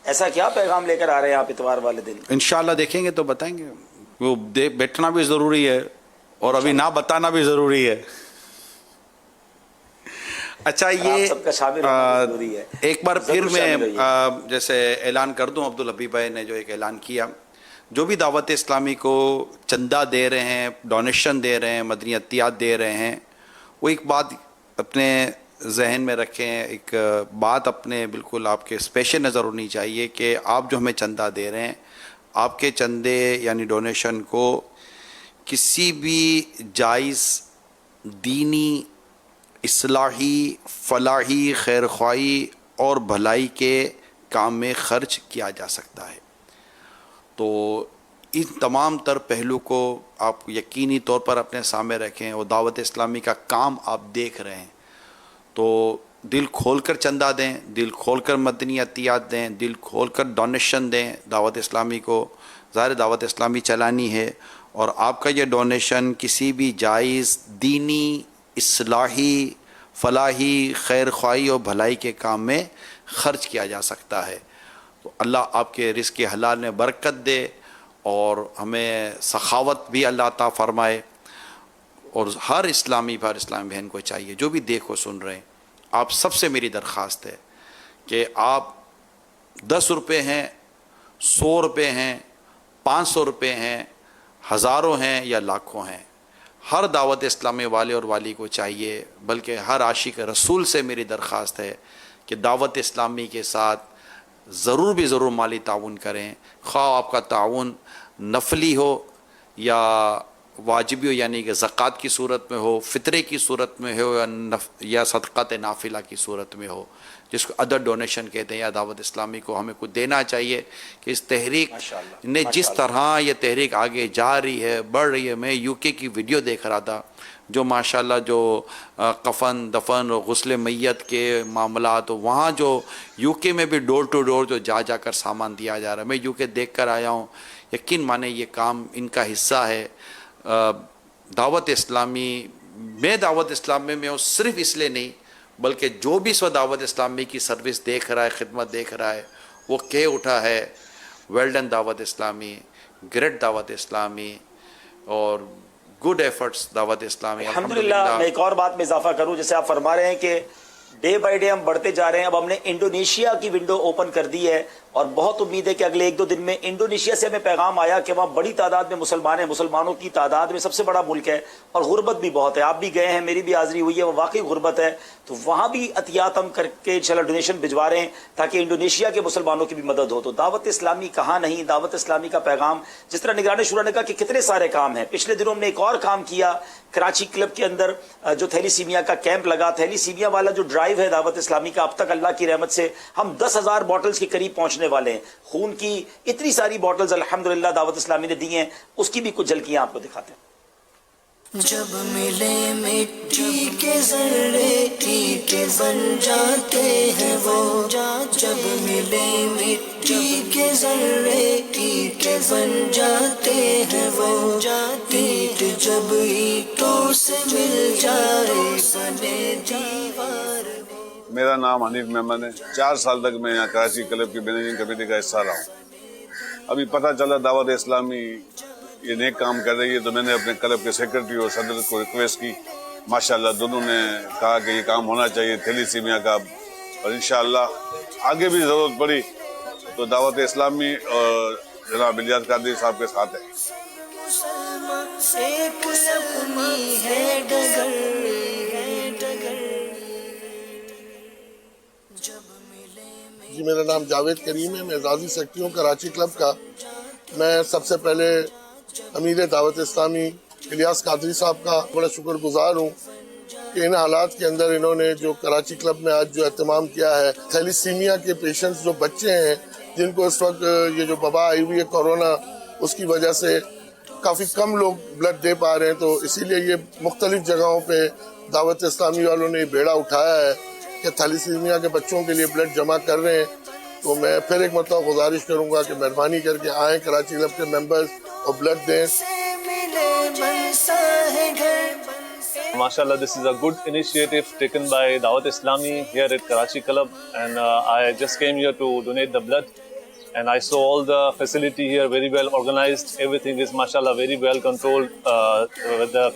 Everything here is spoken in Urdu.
ایسا کیا پیغام لے کر آ رہے ہیں آپ اتوار والے دن؟ انشاءاللہ دیکھیں گے تو بتائیں گے. وہ بیٹھنا بھی ضروری ہے اور ابھی نہ بتانا بھی ضروری ہے. اچھا یہ سب کا شامل ہونا ضروری ہے. ایک بار پھر ضرور میں شامل ہوئیے. جیسے اعلان کر دوں، عبدالحبیب بھائی نے جو ایک اعلان کیا، جو بھی دعوت اسلامی کو چندہ دے رہے ہیں، ڈونیشن دے رہے ہیں، مدنی عطیات دے رہے ہیں، وہ ایک بات اپنے ذہن میں رکھیں، ایک بات اپنے بالکل آپ کے پیش نظر ہونی چاہیے کہ آپ جو ہمیں چندہ دے رہے ہیں، آپ کے چندے یعنی ڈونیشن کو کسی بھی جائز دینی، اصلاحی، فلاحی، خیر خواہی اور بھلائی کے کام میں خرچ کیا جا سکتا ہے. تو ان تمام تر پہلو کو آپ یقینی طور پر اپنے سامنے رکھیں، اور دعوت اسلامی کا کام آپ دیکھ رہے ہیں تو دل کھول کر چندہ دیں، دل کھول کر مدنی عطیات دیں، دل کھول کر ڈونیشن دیں دعوت اسلامی کو. ظاہر دعوت اسلامی چلانی ہے، اور آپ کا یہ ڈونیشن کسی بھی جائز دینی، اصلاحی، فلاحی، خیر خواہی اور بھلائی کے کام میں خرچ کیا جا سکتا ہے. تو اللہ آپ کے رزق حلال میں برکت دے اور ہمیں سخاوت بھی اللہ عطا فرمائے. اور ہر اسلامی بہن کو چاہیے، جو بھی دیکھو سن رہے ہیں، آپ سب سے میری درخواست ہے کہ آپ 10 روپے ہیں، 100 روپے ہیں، 500 روپے ہیں، ہزاروں ہیں یا لاکھوں ہیں، ہر دعوت اسلامی والے اور والی کو چاہیے، بلکہ ہر عاشق رسول سے میری درخواست ہے کہ دعوت اسلامی کے ساتھ ضرور مالی تعاون کریں. خواہ آپ کا تعاون نفلی ہو یا واجبی ہو، یعنی کہ زکوٰۃ کی صورت میں ہو، فطرے کی صورت میں ہو، یا صدقات نافلہ کی صورت میں ہو، جس کو ادر ڈونیشن کہتے ہیں. یا دعوت اسلامی کو ہمیں کچھ دینا چاہیے کہ اس تحریک نے جس طرح یہ تحریک آگے جا رہی ہے، بڑھ رہی ہے. میں یو کے کی ویڈیو دیکھ رہا تھا، جو ماشاءاللہ جو کفن دفن اور غسل میت کے معاملات، وہاں جو یو کے میں بھی ڈور ٹو ڈور جو جا کر سامان دیا جا رہا ہے. میں یو کے دیکھ کر آیا ہوں، یقین مانے یہ کام ان کا حصہ ہے. دعوت اسلامی میں ہوں صرف اس لیے نہیں، بلکہ جو بھی اس وقت دعوت اسلامی کی سروس دیکھ رہا ہے، خدمت دیکھ رہا ہے، وہ کہہ اٹھا ہے ویل ڈن دعوت اسلامی، گریٹ دعوت اسلامی، اور گڈ ایفرٹس دعوت اسلامی. الحمدللہ. میں ایک اور بات میں اضافہ کروں، جیسے آپ فرما رہے ہیں کہ ڈے بائی ڈے ہم بڑھتے جا رہے ہیں. اب ہم نے انڈونیشیا کی ونڈو اوپن کر دی ہے، اور بہت امید ہے کہ اگلے 1-2 دن میں انڈونیشیا سے ہمیں پیغام آیا کہ وہاں بڑی تعداد میں مسلمان ہیں، مسلمانوں کی تعداد میں سب سے بڑا ملک ہے، اور غربت بھی بہت ہے. آپ بھی گئے ہیں، میری بھی حاضری ہوئی ہے، وہ واقعی غربت ہے. تو وہاں بھی عطیات ہم کر کے انشاءاللہ ڈونیشن بھجوا رہے ہیں تاکہ انڈونیشیا کے مسلمانوں کی بھی مدد ہو. تو دعوت اسلامی کہاں نہیں، دعوت اسلامی کا پیغام، جس طرح نگران شورا نے کہا کہ کتنے سارے کام ہیں. پچھلے دنوں ہم نے ایک اور کام کیا، کراچی کلب کے اندر جو تھیلی سیمیا کا کیمپ لگا، تھیلی سیمیا والا جو ڈرائیو ہے دعوت اسلامی کا، اب تک اللہ کی رحمت سے ہم 10,000 بوٹلز کے قریب پہنچنے والے ہیں. خون کی اتنی ساری بوٹلز الحمدللہ دعوت اسلامی نے دی ہیں، اس کی بھی کچھ جھلکیاں آپ کو دکھاتے ہیں. جب ملے مٹی کے ذرے ٹھیکے بن جاتے ہیں وہ، جب ملے مٹی کے ذرے ٹھیکے بن جاتے ہیں وہ، اینٹ جب اینٹوں سے مل جائے بنے دیوار. میرا نام حنیف محمد ہے. 4 سال تک میں یہاں کراچی کلب کی مینیجنگ کمیٹی کا حصہ رہا ہوں. ابھی پتہ چلا دعوت اسلامی یہ نیک کام کر رہی ہے، تو میں نے اپنے کلب کے سیکرٹری اور صدر کو ریکویسٹ کی. ماشاءاللہ دونوں نے کہا کہ یہ کام ہونا چاہیے تھیلی سیمیا کا، اور انشاءاللہ آگے بھی ضرورت پڑی تو دعوت اسلامی اور جناب الیاس قادری صاحب کے ساتھ ہے. جی میرا نام جاوید کریم ہے، میں اعزازی سیکرٹری ہوں کراچی کلب کا. میں سب سے پہلے امیر دعوت اسلامی الیاس قادری صاحب کا بڑا شکر گزار ہوں کہ ان حالات کے اندر انہوں نے جو کراچی کلب میں آج جو اہتمام کیا ہے، تھیلی سیمیا کے پیشنٹس جو بچے ہیں جن کو اس وقت یہ جو وبا آئی ہوئی ہے کورونا، اس کی وجہ سے کافی کم لوگ بلڈ دے پا رہے ہیں، تو اسی لیے یہ مختلف جگہوں پہ دعوت اسلامی والوں نے بیڑا اٹھایا ہے کہ تھیلی سیمیا کے بچوں کے لیے بلڈ جمع کر رہے ہیں. تو میں پھر ایک مرتبہ گزارش کروں گا کہ مہربانی کر کے آئیں کراچی کلب کے ممبرز اور بلڈ دیں. MashaAllah, this is a good initiative taken by Dawat Islami here at Karachi Club, and I just came here to donate the blood and I saw all the facility here very well organized. Everything is mashallah very well controlled with the